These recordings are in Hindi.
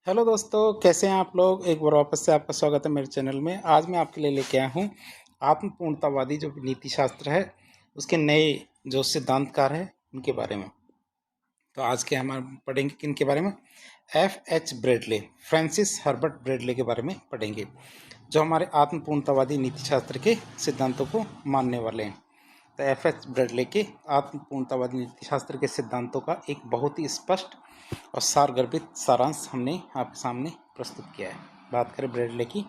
हेलो दोस्तों, कैसे हैं आप लोग। एक बार वापस से आपका स्वागत है मेरे चैनल में। आज मैं आपके लिए लेके आया हूँ आत्मपूर्णतावादी जो नीति शास्त्र है उसके नए जो सिद्धांतकार हैं उनके बारे में। तो आज के हमारे पढ़ेंगे किन के बारे में। F.H. Bradley, Francis Herbert Bradley के बारे में पढ़ेंगे, जो हमारे आत्मपूर्णतावादी नीति शास्त्र के सिद्धांतों को मानने वाले हैं। तो F.H. ब्रेडले के आत्मपूर्णतावादी नीति शास्त्र के सिद्धांतों का एक बहुत ही स्पष्ट और सारगर्भित सारांश हमने आपके सामने प्रस्तुत किया है। बात करें ब्रेडले की,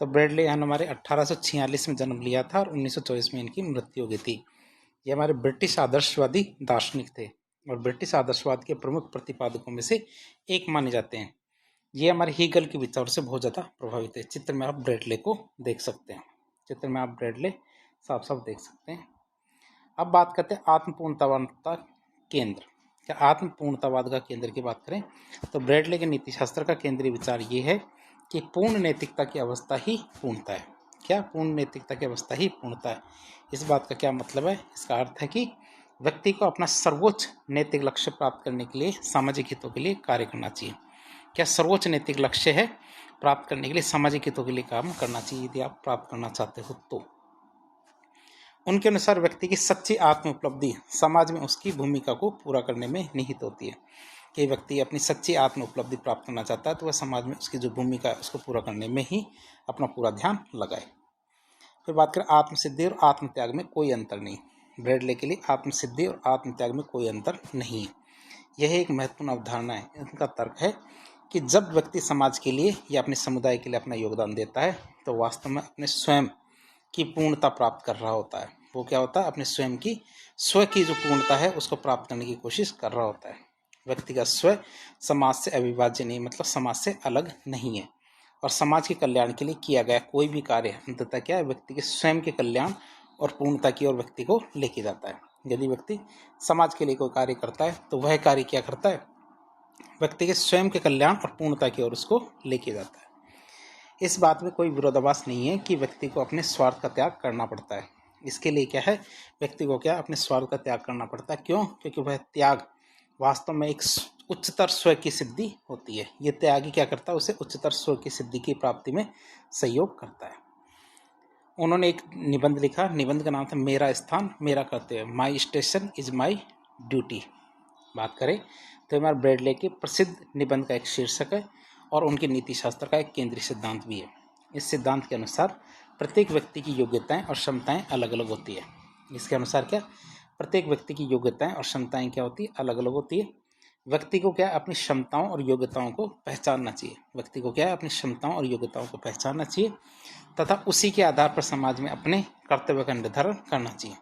तो ब्रेडले हमारे 1846 में जन्म लिया था और 1924 में इनकी मृत्यु हो गई थी। ये हमारे ब्रिटिश आदर्शवादी दार्शनिक थे और ब्रिटिश आदर्शवाद के प्रमुख प्रतिपादकों में से एक माने जाते हैं। ये हमारे हीगल के विचारों से बहुत ज़्यादा प्रभावित है। चित्र में आप ब्रेडले को देख सकते हैं। चित्र में आप ब्रेडले साफ साफ देख सकते हैं। अब बात करते हैं आत्मपूर्णतावाद का केंद्र। क्या आत्मपूर्णतावाद का केंद्र की बात करें तो ब्रेडले के नीति शास्त्र का केंद्रीय विचार ये है कि पूर्ण नैतिकता की अवस्था ही पूर्णता है। क्या पूर्ण नैतिकता की अवस्था ही पूर्णता है। इस बात का क्या मतलब है। इसका अर्थ है कि व्यक्ति को अपना सर्वोच्च नैतिक लक्ष्य प्राप्त करने के लिए सामाजिक हितों के लिए कार्य करना चाहिए। क्या सर्वोच्च नैतिक लक्ष्य है प्राप्त करने के लिए सामाजिक हितों के लिए काम करना चाहिए। यदि आप प्राप्त करना चाहते हो तो उनके अनुसार व्यक्ति की सच्ची आत्म उपलब्धि समाज में उसकी भूमिका को पूरा करने में निहित होती है। कि व्यक्ति अपनी सच्ची आत्म उपलब्धि प्राप्त करना चाहता है तो वह समाज में उसकी जो भूमिका है उसको पूरा करने में ही अपना पूरा ध्यान लगाए। फिर बात करें आत्मसिद्धि और आत्मत्याग में कोई अंतर नहीं। ब्रेडले के लिए आत्मसिद्धि और आत्मत्याग में कोई अंतर नहीं है। यह एक महत्वपूर्ण अवधारणा है। इनका तर्क है कि जब व्यक्ति समाज के लिए या अपने समुदाय के लिए अपना योगदान देता है तो वास्तव में अपने स्वयं की पूर्णता प्राप्त कर रहा होता है। वो क्या होता है, अपने स्व की जो पूर्णता है उसको प्राप्त करने की कोशिश कर रहा होता है। व्यक्ति का स्व समाज से अविभाज्य नहीं, मतलब समाज से अलग नहीं है। और समाज के कल्याण के लिए किया गया कोई भी कार्य अंततः क्या है, व्यक्ति के स्वयं के कल्याण और पूर्णता की ओर व्यक्ति को लेके जाता है। यदि व्यक्ति समाज के लिए कोई कार्य करता है तो वह कार्य क्या करता है, व्यक्ति के स्वयं के कल्याण और पूर्णता की ओर उसको लेके जाता है। इस बात में कोई विरोधाभास नहीं है कि व्यक्ति को अपने स्वार्थ का त्याग करना पड़ता है। इसके लिए क्या है, व्यक्ति को क्या अपने स्वार्थ का त्याग करना पड़ता है। क्यों? क्योंकि वह त्याग वास्तव में एक उच्चतर स्व की सिद्धि होती है। ये त्यागी क्या करता है, उसे उच्चतर स्व की सिद्धि की प्राप्ति में सहयोग करता है। उन्होंने एक निबंध लिखा, निबंध का नाम था मेरा स्थान मेरा कर्तव्य, माई स्टेशन इज माई ड्यूटी। बात करें तो हमारे ब्रेडले के प्रसिद्ध निबंध का एक शीर्षक है और उनके नीति शास्त्र का एक केंद्रीय सिद्धांत भी है। इस सिद्धांत के अनुसार प्रत्येक व्यक्ति की योग्यताएं और क्षमताएं अलग अलग होती है। इसके अनुसार क्या, प्रत्येक व्यक्ति की योग्यताएं और क्षमताएं क्या होती है, अलग अलग होती है। व्यक्ति को क्या अपनी क्षमताओं और योग्यताओं को पहचानना चाहिए। व्यक्ति को क्या है, अपनी क्षमताओं और योग्यताओं को पहचानना चाहिए तथा उसी के आधार पर समाज में अपने कर्तव्य का निर्धारण करना चाहिए।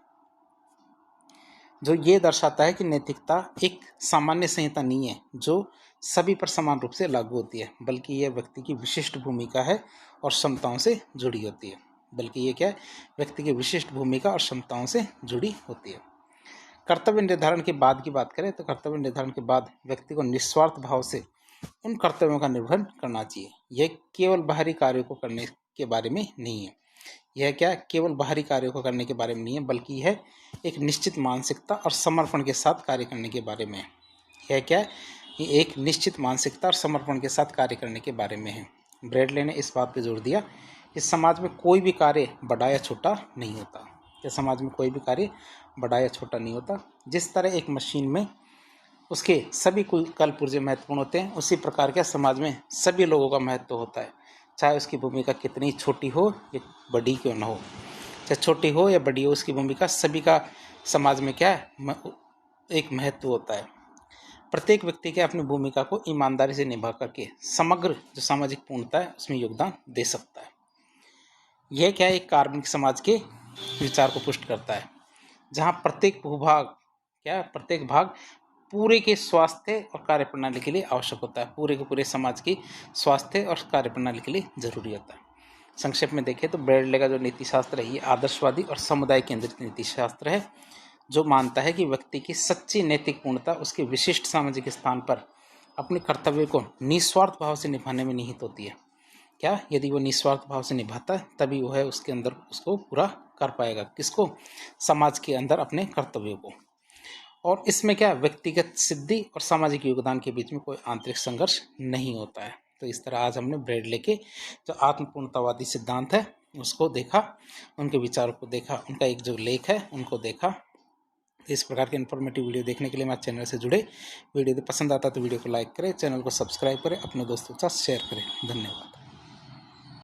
जो ये दर्शाता है कि नैतिकता एक सामान्य संहिता नहीं है जो सभी पर समान रूप से लागू होती है, बल्कि यह व्यक्ति की विशिष्ट भूमिका है और क्षमताओं से जुड़ी होती है। बल्कि ये क्या है, व्यक्ति की विशिष्ट भूमिका और क्षमताओं से जुड़ी होती है। कर्तव्य निर्धारण के बाद की बात करें तो कर्तव्य निर्धारण के बाद व्यक्ति को निस्वार्थ भाव से उन कर्तव्यों का निर्वहन करना चाहिए। यह केवल बाहरी कार्यों को करने के बारे में नहीं है। यह क्या केवल बाहरी कार्यों को करने के बारे में नहीं है, बल्कि यह एक निश्चित मानसिकता और समर्पण के साथ कार्य करने के बारे में है। यह क्या है, ये एक निश्चित मानसिकता और समर्पण के साथ कार्य करने के बारे में है। ब्रेडले ने इस बात पर जोर दिया कि समाज में कोई भी कार्य बड़ा या छोटा नहीं होता। कि समाज में कोई भी कार्य बड़ा या छोटा नहीं होता। जिस तरह एक मशीन में उसके सभी कल पुर्जे महत्वपूर्ण होते हैं, उसी प्रकार के समाज में सभी लोगों का महत्व होता है। चाहे उसकी भूमिका कितनी छोटी हो या बड़ी क्यों ना हो, चाहे छोटी हो या बड़ी हो, उसकी भूमिका सभी का समाज में क्या है, एक महत्व होता है। प्रत्येक व्यक्ति के अपनी भूमिका को ईमानदारी से निभा करके समग्र जो सामाजिक पूर्णता है उसमें योगदान दे सकता है। यह क्या है, एक कार्बनिक समाज के विचार को पुष्ट करता है, जहाँ प्रत्येक भाग पूरे के स्वास्थ्य और कार्य प्रणाली के लिए आवश्यक होता है। पूरे के पूरे समाज की स्वास्थ्य और कार्य प्रणाली के लिए जरूरी होता है। संक्षेप में देखें तो ब्रेडले का जो नीति शास्त्र है ये आदर्शवादी और समुदाय केंद्रित नीति शास्त्र है, जो मानता है कि व्यक्ति की सच्ची नैतिक पूर्णता उसके विशिष्ट सामाजिक स्थान पर अपने कर्तव्य को निस्वार्थ भाव से निभाने में निहित होती है। क्या, यदि वो निस्वार्थ भाव से निभाता है तभी वो है उसके अंदर उसको पूरा कर पाएगा। किसको, समाज के अंदर अपने कर्तव्यों को। और इसमें क्या, व्यक्तिगत सिद्धि और सामाजिक योगदान के बीच में कोई आंतरिक संघर्ष नहीं होता है। तो इस तरह आज हमने ब्रेड लेके जो आत्मपूर्णतावादी सिद्धांत है उसको देखा, उनके विचारों को देखा, उनका एक जो लेख है उनको देखा। इस प्रकार के इन्फॉर्मेटिव वीडियो देखने के लिए हमारे चैनल से जुड़े। वीडियो पसंद आता तो वीडियो को लाइक करें, चैनल को सब्सक्राइब करें, अपने दोस्तों के साथ शेयर करें। धन्यवाद।